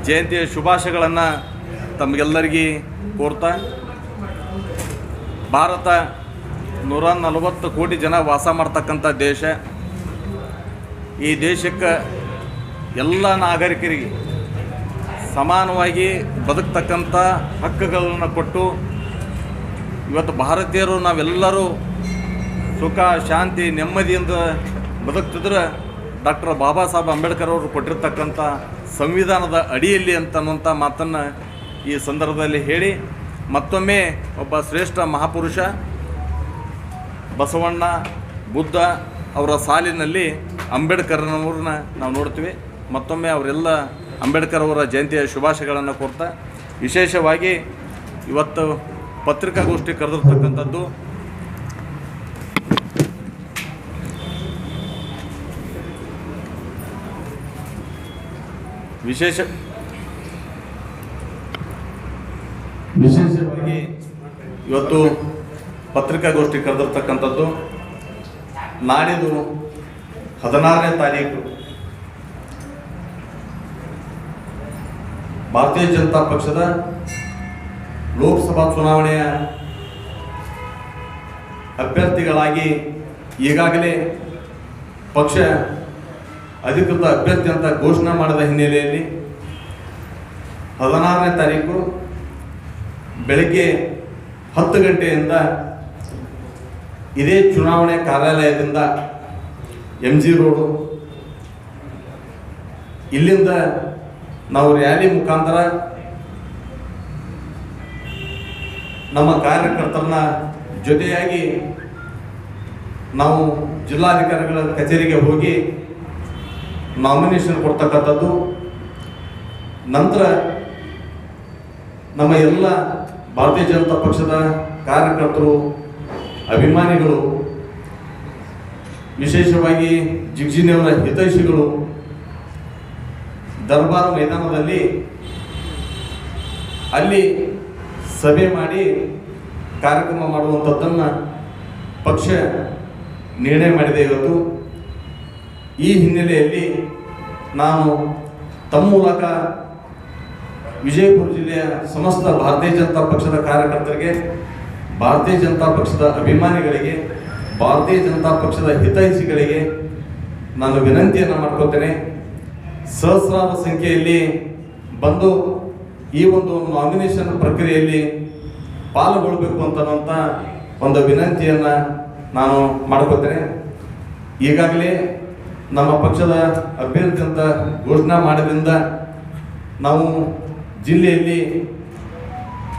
ಜಯಂತಿಯ ಶುಭಾಶಯಗಳನ್ನು ತಮಗೆಲ್ಲರಿಗೆ ಕೋರ್ತಾ, ಭಾರತ 140 ಕೋಟಿ ಜನ ವಾಸ ಮಾಡ್ತಕ್ಕಂಥ ದೇಶ. ಈ ದೇಶಕ್ಕೆ ಎಲ್ಲ ನಾಗರಿಕರಿಗೆ ಸಮಾನವಾಗಿ ಬದುಕ್ತಕ್ಕಂಥ ಹಕ್ಕುಗಳನ್ನು ಕೊಟ್ಟು ಇವತ್ತು ಭಾರತೀಯರು ನಾವೆಲ್ಲರೂ ಸುಖ ಶಾಂತಿ ನೆಮ್ಮದಿಯಿಂದ ಬದುಕ್ತಿದ್ರೆ ಡಾಕ್ಟರ್ ಬಾಬಾ ಸಾಹೇಬ್ ಅಂಬೇಡ್ಕರ್ ಅವರು ಕೊಟ್ಟಿರ್ತಕ್ಕಂಥ ಸಂವಿಧಾನದ ಅಡಿಯಲ್ಲಿ ಅಂತನ್ನುವಂಥ ಮಾತನ್ನು ಈ ಸಂದರ್ಭದಲ್ಲಿ ಹೇಳಿ, ಮತ್ತೊಮ್ಮೆ ಒಬ್ಬ ಶ್ರೇಷ್ಠ ಮಹಾಪುರುಷ ಬಸವಣ್ಣ ಬುದ್ಧ ಅವರ ಸಾಲಿನಲ್ಲಿ ಅಂಬೇಡ್ಕರ್ನವ್ರನ್ನ ನಾವು ನೋಡ್ತೀವಿ. ಮತ್ತೊಮ್ಮೆ ಅವರೆಲ್ಲ ಅಂಬೇಡ್ಕರ್ ಅವರ ಜಯಂತಿಯ ಶುಭಾಶಯಗಳನ್ನು ಕೋರ್ತಾ, ವಿಶೇಷವಾಗಿ ಇವತ್ತು ಪತ್ರಿಕಾಗೋಷ್ಠಿ ಕರೆದಿರ್ತಕ್ಕಂಥದ್ದು ವಿಶೇಷವಾಗಿ ಇವತ್ತು ಪತ್ರಿಕಾಗೋಷ್ಠಿ ಕರೆದಿರ್ತಕ್ಕಂಥದ್ದು ನಾಡಿದ್ದು 16ನೇ ತಾರೀಕು ಭಾರತೀಯ ಜನತಾ ಪಕ್ಷದ ಲೋಕಸಭಾ ಚುನಾವಣೆಯ ಅಭ್ಯರ್ಥಿಗಳಾಗಿ ಈಗಾಗಲೇ ಪಕ್ಷ ಅಧಿಕೃತ ಅಭ್ಯರ್ಥಿ ಅಂತ ಘೋಷಣೆ ಮಾಡಿದ ಹಿನ್ನೆಲೆಯಲ್ಲಿ 16ನೇ ತಾರೀಕು ಬೆಳಗ್ಗೆ 10 ಗಂಟೆಯಿಂದ ಇದೇ ಚುನಾವಣೆ ಕಾರ್ಯಾಲಯದಿಂದ MG ರೋಡು ಇಲ್ಲಿಂದ ನಾವು ರ್ಯಾಲಿ ಮುಖಾಂತರ ನಮ್ಮ ಕಾರ್ಯಕರ್ತರನ್ನ ಜೊತೆಯಾಗಿ ನಾವು ಜಿಲ್ಲಾಧಿಕಾರಿಗಳ ಕಚೇರಿಗೆ ಹೋಗಿ ನಾಮಿನೇಷನ್ ಕೊಡ್ತಕ್ಕಂಥದ್ದು. ನಂತರ ನಮ್ಮ ಎಲ್ಲ ಭಾರತೀಯ ಜನತಾ ಪಕ್ಷದ ಕಾರ್ಯಕರ್ತರು, ಅಭಿಮಾನಿಗಳು, ವಿಶೇಷವಾಗಿ ಜಿಗ್ಜಿನಿಯವರ ಹಿತೈಷಿಗಳು ದರ್ಬಾರ್ ಮೈದಾನದಲ್ಲಿ ಅಲ್ಲಿ ಸಭೆ ಮಾಡಿ ಕಾರ್ಯಕ್ರಮ ಮಾಡುವಂಥದ್ದನ್ನು ಪಕ್ಷ ನಿರ್ಣಯ ಮಾಡಿದೆ ಇವತ್ತು. ಈ ಹಿನ್ನೆಲೆಯಲ್ಲಿ ನಾನು ತಮ್ಮ ಮೂಲಕ ವಿಜಯಪುರ ಜಿಲ್ಲೆಯ ಸಮಸ್ತ ಭಾರತೀಯ ಜನತಾ ಪಕ್ಷದ ಕಾರ್ಯಕರ್ತರಿಗೆ, ಭಾರತೀಯ ಜನತಾ ಪಕ್ಷದ ಅಭಿಮಾನಿಗಳಿಗೆ, ಭಾರತೀಯ ಜನತಾ ಪಕ್ಷದ ಹಿತೈಷಿಗಳಿಗೆ ನಾನು ವಿನಂತಿಯನ್ನು ಮಾಡ್ಕೊತೇನೆ. ಸಹಸ್ರಾರು ಸಂಖ್ಯೆಯಲ್ಲಿ ಬಂದು ಈ ಒಂದು ನಾಮಿನೇಷನ್ ಪ್ರಕ್ರಿಯೆಯಲ್ಲಿ ಪಾಲ್ಗೊಳ್ಬೇಕು ಅಂತನ್ನುವಂಥ ಒಂದು ವಿನಂತಿಯನ್ನು ನಾನು ಮಾಡ್ಕೊತೇನೆ. ಈಗಾಗಲೇ ನಮ್ಮ ಪಕ್ಷದ ಅಭ್ಯರ್ಥಿ ಅಂತ ಘೋಷಣೆ ಮಾಡಿದ್ರಿಂದ ನಾವು ಜಿಲ್ಲೆಯಲ್ಲಿ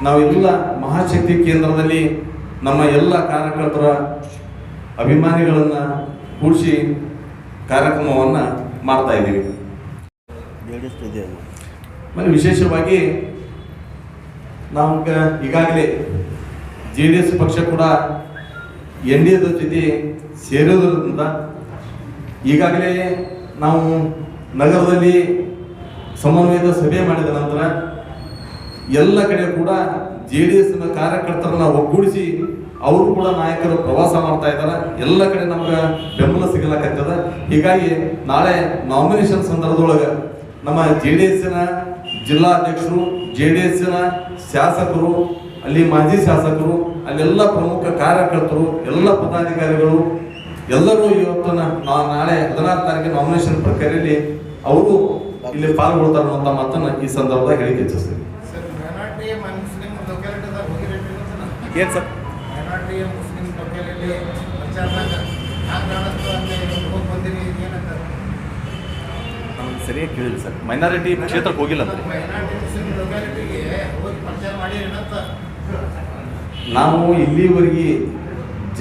ನಾವೆಲ್ಲ ಮಹಾಶಕ್ತಿ ಕೇಂದ್ರದಲ್ಲಿ ನಮ್ಮ ಎಲ್ಲ ಕಾರ್ಯಕರ್ತರ ಅಭಿಮಾನಿಗಳನ್ನು ಕೂಡಿಸಿ ಕಾರ್ಯಕ್ರಮವನ್ನು ಮಾಡ್ತಾ ಇದ್ದೀವಿ. ಮತ್ತು ವಿಶೇಷವಾಗಿ ನಾವು ಈಗಾಗಲೇ JDS ಪಕ್ಷ ಕೂಡ NDAದ ಜೊತೆ ಸೇರೋದ್ರಿಂದ ಈಗಾಗಲೇ ನಾವು ನಗರದಲ್ಲಿ ಸಮನ್ವಯದ ಸಭೆ ಮಾಡಿದ ನಂತರ ಎಲ್ಲ ಕಡೆ ಕೂಡ JDSನ ಕಾರ್ಯಕರ್ತರನ್ನ ಒಗ್ಗೂಡಿಸಿ ಅವರು ಕೂಡ ನಾಯಕರು ಪ್ರವಾಸ ಮಾಡ್ತಾ ಇದ್ದಾರೆ. ಎಲ್ಲ ಕಡೆ ನಮ್ಗೆ ಬೆಂಬಲ ಸಿಗಲಾಕತ್ತದ. ಹೀಗಾಗಿ ನಾಳೆ ನಾಮಿನೇಷನ್ ಸಂದರ್ಭದೊಳಗೆ ನಮ್ಮ JDSನ ಜಿಲ್ಲಾಧ್ಯಕ್ಷರು, JDSನ ಶಾಸಕರು, ಅಲ್ಲಿ ಮಾಜಿ ಶಾಸಕರು, ಅಲ್ಲೆಲ್ಲ ಪ್ರಮುಖ ಕಾರ್ಯಕರ್ತರು, ಎಲ್ಲ ಪದಾಧಿಕಾರಿಗಳು ಎಲ್ಲರೂ ಇವತ್ತು ನಾಳೆ 16 ತಾರೀಕಿನ ನಾಮಿನೇಷನ್ ಪ್ರಕ್ರಿಯೆಯಲ್ಲಿ ಅವರು ಇಲ್ಲಿ ಪಾಲ್ಗೊಳ್ತಾರೆ ಅನ್ನುವಂಥ ಮಾತನ್ನು ಈ ಸಂದರ್ಭದಾಗ ಹೇಳಿಕೆ ಇಚ್ಛಿಸ್ತೀನಿ. ಏನು ಸರ್, ನಮ್ಗೆ ಸರಿಯಾಗಿ ಕೇಳಿಲ್ಲ ಸರ್. ಮೈನಾರಿಟಿ ಕ್ಷೇತ್ರಕ್ಕೆ ಹೋಗಿಲ್ಲ ಅಂದರೆ ನಾವು ಇಲ್ಲಿವರೆಗೆ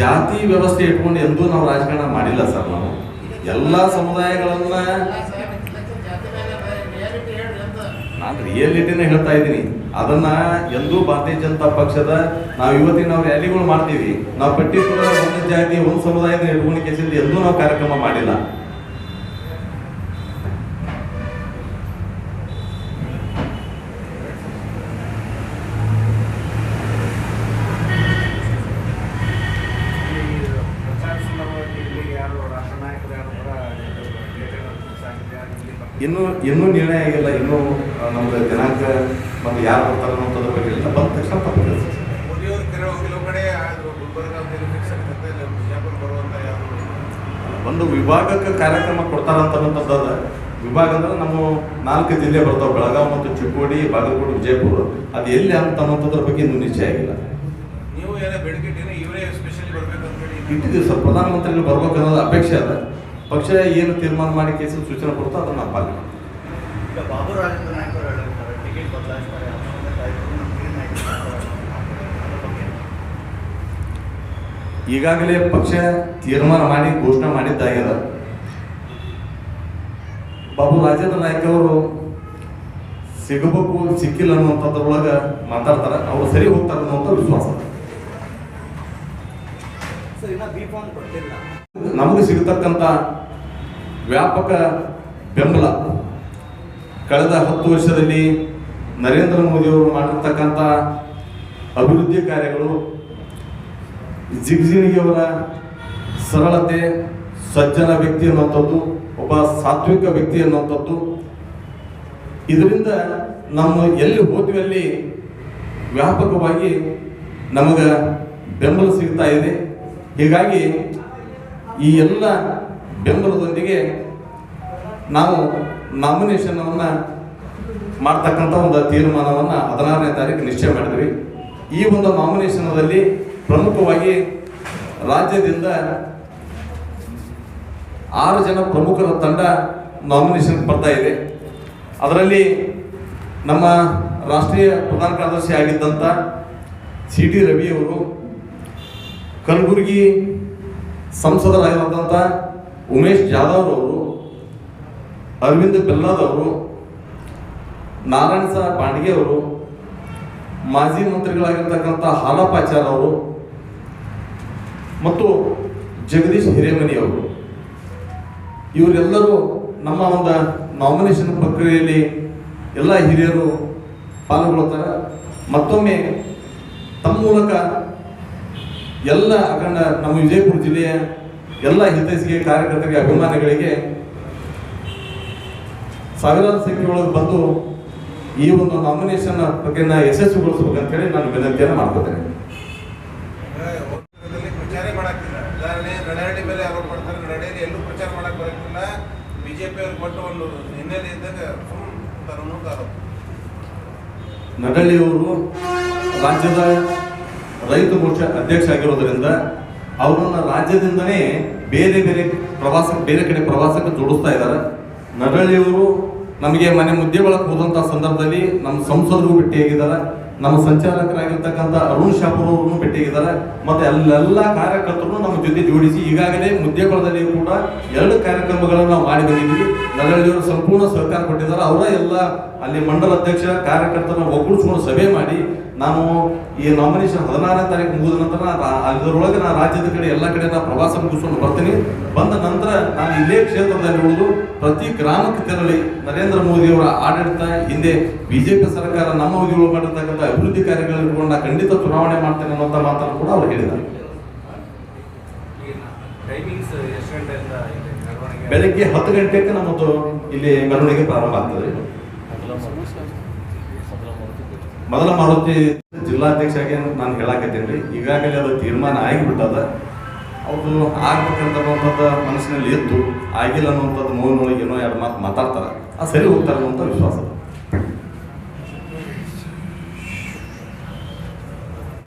ಜಾತಿ ವ್ಯವಸ್ಥೆ ಇಟ್ಕೊಂಡು ಎಂದೂ ನಾವು ರಾಜಕಾರಣ ಮಾಡಿಲ್ಲ ಸರ್. ನಾವು ಎಲ್ಲ ಸಮುದಾಯಗಳನ್ನ ನಾನು ರಿಯಾಲಿಟಿನೇ ಹೇಳ್ತಾ ಇದ್ದೀನಿ. ಅದನ್ನ ಎಂದೂ ಭಾರತೀಯ ಜನತಾ ಪಕ್ಷದ ನಾವು ಇವತ್ತಿನ ನಾವು ರ್ಯಾಲಿಗಳು ಮಾಡ್ತೀವಿ. ನಾವು ಪರ್ಟಿಕ್ಯುಲರ್ ಒಂದು ಜಾತಿ ಒಂದು ಸಮುದಾಯದ ಇಟ್ಕೊಂಡು ಕೇಸಿಂದ ಎಂದೂ ನಾವು ಕಾರ್ಯಕ್ರಮ ಮಾಡಿಲ್ಲ. ಇನ್ನೂ ನಿರ್ಣಯ ಆಗಿಲ್ಲ. ಇನ್ನೂ ನಮ್ದು ದಿನಾಂಕ ಮತ್ತು ಯಾರು ಬರ್ತಾರೆ ಅನ್ನೋದ್ರ ಬಗ್ಗೆ ಇಲ್ಲ. ಬಂದ ತಕ್ಷಣ ತಪ್ಪು ಒಂದು ವಿಭಾಗಕ್ಕೆ ಕಾರ್ಯಕ್ರಮ ಕೊಡ್ತಾರಂತಕ್ಕಂಥದ್ದು. ವಿಭಾಗ ಅಂದ್ರೆ ನಮ್ಮ 4 ಜಿಲ್ಲೆ ಬರ್ತಾವೆ, ಬೆಳಗಾವಿ ಮತ್ತು ಚಿಕ್ಕೋಡಿ, ಬಾಗಲಕೋಟೆ, ವಿಜಯಪುರ. ಅದು ಎಲ್ಲಿ ಅಂತ ಅನ್ನೋದ್ರ ಬಗ್ಗೆ ಇನ್ನೂ ನಿಶ್ಚಯ ಆಗಿಲ್ಲ. ನೀವು ಇವರೇ ಸ್ಪೆಷಲಿ ಬರ್ಬೇಕಂತ ಇಟ್ಟಿದ್ದೀವಿ ಸರ್. ಪ್ರಧಾನಮಂತ್ರಿಗಳು ಬರ್ಬೇಕನ್ನೋದು ಅಪೇಕ್ಷೆ ಅದ. ಪಕ್ಷ ಏನು ತೀರ್ಮಾನ ಮಾಡಿ ಕೇಸಿನ ಸೂಚನೆ ಕೊಡ್ತಾ ಅದನ್ನು ನಾವು ಪಾಲನೆ ಮಾಡ್ತೀವಿ. ಈಗ ಬಾಬು ರಾಜೇಂದ್ರ ನಾಯ್ಕ ಅವರು ಹೇಳಿರ್ತಾರೆ ಟಿಕೆಟ್ ಬದಲಾಯಿಸ್ತಾರೆ, ಈಗಾಗಲೇ ಪಕ್ಷ ತೀರ್ಮಾನ ಮಾಡಿ ಘೋಷಣೆ ಮಾಡಿದ್ದಾಗ್ಯದ. ಬಾಬು ರಾಜೇಂದ್ರ ನಾಯ್ಕ ಅವರು ಸಿಗಬೇಕು ಸಿಕ್ಕಿಲ್ಲ ಅನ್ನುವಂಥದ್ರೊಳಗೆ ಮಾತಾಡ್ತಾರೆ. ಅವರು ಸರಿ ಹೋಗ್ತಾರೆ ಅನ್ನುವಂಥ ವಿಶ್ವಾಸ. ನಮಗೆ ಸಿಗತಕ್ಕಂಥ ವ್ಯಾಪಕ ಬೆಂಬಲ ಕಳೆದ 10 ವರ್ಷದಲ್ಲಿ ನರೇಂದ್ರ ಮೋದಿಯವರು ಮಾಡಿರ್ತಕ್ಕಂಥ ಅಭಿವೃದ್ಧಿ ಕಾರ್ಯಗಳು, ಜಿಗ್ಜಿಣಿಯವರ ಸರಳತೆ, ಸಜ್ಜನ ವ್ಯಕ್ತಿ ಅನ್ನುವಂಥದ್ದು, ಒಬ್ಬ ಸಾತ್ವಿಕ ವ್ಯಕ್ತಿ ಅನ್ನುವಂಥದ್ದು, ಇದರಿಂದ ನಮ್ಮ ಎಲ್ಲಿ ಹೋದ್ವಿ ಅಲ್ಲಿ ವ್ಯಾಪಕವಾಗಿ ನಮಗೆ ಬೆಂಬಲ ಸಿಗ್ತಾ ಇದೆ. ಹೀಗಾಗಿ ಈ ಎಲ್ಲ ಬೆಂಬಲದೊಂದಿಗೆ ನಾವು ನಾಮಿನೇಷನನ್ನು ಮಾಡ್ತಕ್ಕಂಥ ಒಂದು ತೀರ್ಮಾನವನ್ನು 16ನೇ ತಾರೀಕು ನಿಶ್ಚಯ ಮಾಡಿದ್ವಿ. ಈ ಒಂದು ನಾಮಿನೇಷನ್ದಲ್ಲಿ ಪ್ರಮುಖವಾಗಿ ರಾಜ್ಯದಿಂದ 6 ಜನ ಪ್ರಮುಖರ ತಂಡ ನಾಮಿನೇಷನ್ ಬರ್ತಾ ಇದೆ. ಅದರಲ್ಲಿ ನಮ್ಮ ರಾಷ್ಟ್ರೀಯ ಪ್ರಧಾನ ಕಾರ್ಯದರ್ಶಿ ಆಗಿದ್ದಂಥ CT ರವಿಯವರು, ಕಲಬುರಗಿ ಸಂಸದರಾಗಿರುವಂಥ ಉಮೇಶ್ ಜಾಧವ್ ಅವರು, ಅರವಿಂದ್ ಬೆಲ್ಲಾದ್ ಅವರು, ನಾರಾಯಣ ಸಾಹೇಬ್ ಬಾಂಡ್ಗೆ ಅವರು, ಮಾಜಿ ಮಂತ್ರಿಗಳಾಗಿರ್ತಕ್ಕಂಥ ಹಾಲಪ್ಪಾಚಾರ್ ಅವರು ಮತ್ತು ಜಗದೀಶ್ ಹಿರೇಮನಿ ಅವರು, ಇವರೆಲ್ಲರೂ ನಮ್ಮ ಒಂದು ನಾಮಿನೇಷನ್ ಪ್ರಕ್ರಿಯೆಯಲ್ಲಿ ಎಲ್ಲ ಹಿರಿಯರು ಪಾಲ್ಗೊಳ್ತಾರೆ. ಮತ್ತೊಮ್ಮೆ ತಮ್ಮ ಮೂಲಕ ಎಲ್ಲ ಅಖಂಡ ನಮ್ಮ ವಿಜಯಪುರ ಜಿಲ್ಲೆಯ ಎಲ್ಲ ಹಿತೈಷಿಗೆ ಕಾರ್ಯಕರ್ತರಿಗೆ, ಅಭಿಮಾನಿಗಳಿಗೆ ಸಾವಿರಾರು ಸಂಖ್ಯೆಯೊಳಗೆ ಬಂದು ಈ ಒಂದು ನಾಮಿನೇಷನ್ ಪ್ರಕ್ರಿಯೆನ ಯಶಸ್ವಿಗೊಳಿಸಬೇಕಂತೇಳಿ ನಾನು ವಿನಂತಿಯನ್ನು ಮಾಡ್ಕೊತೇನೆ. ಪ್ರಚಾರ ಮಾಡಕ್ತಿಲ್ಲ. ಉದಾಹರಣೆ ನಡಹಳ್ಳಿ ಮೇಲೆ ಆರೋಪ ಮಾಡ್ತಾರೆ. ನಡಹಳ್ಳಿ ಎಲ್ಲೂ ಪ್ರಚಾರ ಮಾಡಕ್ ಬರೋದಿಲ್ಲ. ಬಿಜೆಪಿ ಅವ್ರು ಕೊಟ್ಟು ಒಂದು ಹಿನ್ನೆಲೆ ಇದ್ದಾಗ ಆರೋಪ. ನಡಹಳ್ಳಿಯವರು ರಾಜ್ಯದ ರೈತ ಮೋರ್ಚಾ ಅಧ್ಯಕ್ಷ ಆಗಿರೋದ್ರಿಂದ ಅವರನ್ನ ರಾಜ್ಯದಿಂದನೇ ಬೇರೆ ಕಡೆ ಪ್ರವಾಸಕ್ಕೆ ಜೋಡಿಸ್ತಾ ಇದ್ದಾರೆ. ನಡಹಳ್ಳಿಯವರು ನಮಗೆ ಮನೆ ಮುದ್ದೆಗೊಳಕ್ಕೆ ಹೋದಂಥ ಸಂದರ್ಭದಲ್ಲಿ ನಮ್ಮ ಸಂಸದರು ಭೇಟಿಯಾಗಿದ್ದಾರೆ, ನಮ್ಮ ಸಂಚಾಲಕರಾಗಿರ್ತಕ್ಕಂಥ ಅರುಣ್ ಶಾಪುರ್ ಅವ್ರನ್ನು ಭೇಟಿಯಾಗಿದ್ದಾರೆ. ಮತ್ತೆ ಅಲ್ಲೆಲ್ಲ ಕಾರ್ಯಕರ್ತರು ನಮ್ಮ ಜೊತೆ ಜೋಡಿಸಿ ಈಗಾಗಲೇ ಮುದ್ದೆಗೊಳದಲ್ಲಿ ಕೂಡ 2 ಕಾರ್ಯಕ್ರಮಗಳನ್ನು ನಾವು ಮಾಡಿ ಬಂದಿದ್ವಿ. ನಡಹಳ್ಳಿಯವರು ಸಂಪೂರ್ಣ ಸಹಕಾರ ಕೊಟ್ಟಿದ್ದಾರೆ. ಅವರ ಎಲ್ಲ ಅಲ್ಲಿ ಮಂಡಲ ಅಧ್ಯಕ್ಷ ಕಾರ್ಯಕರ್ತರನ್ನ ಒಗ್ಗೂಡಿಸ್ಕೊಂಡು ಸಭೆ ಮಾಡಿ ನಾನು ಈ ನಾಮಿನೇಷನ್ 16ನೇ ತಾರೀಕು ಮುಗಿದ ನಂತರ ಅದರೊಳಗೆ ನಾನು ರಾಜ್ಯದ ಕಡೆ ಎಲ್ಲ ಕಡೆ ನಾನು ಪ್ರವಾಸ ಮುಗಿಸ್ಕೊಂಡು ಬರ್ತೀನಿ. ಬಂದ ನಂತರ ನಾನು ಇಲ್ಲೇ ಕ್ಷೇತ್ರದಲ್ಲಿ ಉಳಿದು ಪ್ರತಿ ಗ್ರಾಮಕ್ಕೆ ತೆರಳಿ ನರೇಂದ್ರ ಮೋದಿಯವರ ಆಡಳಿತ ಹಿಂದೆ ಬಿಜೆಪಿ ಸರ್ಕಾರ ನಮ್ಮ ಅವಧಿಗಳು ಮಾಡಿರ್ತಕ್ಕಂಥ ಅಭಿವೃದ್ಧಿ ಕಾರ್ಯಗಳನ್ನು ಇಟ್ಕೊಂಡು ನಾನು ಖಂಡಿತ ಚುನಾವಣೆ ಮಾಡ್ತೇನೆ ಅನ್ನುವಂಥ ಮಾತನ್ನು ಕೂಡ ಅವರು ಹೇಳಿದ್ದಾರೆ. ಬೆಳಗ್ಗೆ 10 ಗಂಟೆಗೆ ನಮ್ಮದು ಇಲ್ಲಿ ಮೆರವಣಿಗೆ ಪ್ರಾರಂಭ ಆಗ್ತದೆ. ಮೊದಲ ಮಾರುತಿ ಜಿಲ್ಲಾಧ್ಯಕ್ಷರಾಗಿ ನಾನು ಹೇಳಾಕತ್ತೇನೆ. ಈಗಾಗಲೇ ಅದು ತೀರ್ಮಾನ ಆಗಿಬಿಟ್ಟದ. ಅವರು ಆಗ್ಬೇಕಂತನ್ನುವಂಥದ್ದು ಮನಸ್ಸಿನಲ್ಲಿ ಇತ್ತು, ಆಗಿಲ್ಲ ಅನ್ನುವಂಥದ್ದು ನೋವಿನೊಳಗೆ ಏನೋ 2 ಮಾತು ಮಾತಾಡ್ತಾರೆ. ಅದು ಸರಿ ಹೋಗ್ತಾರೆ ಅನ್ನುವಂಥ ವಿಶ್ವಾಸ.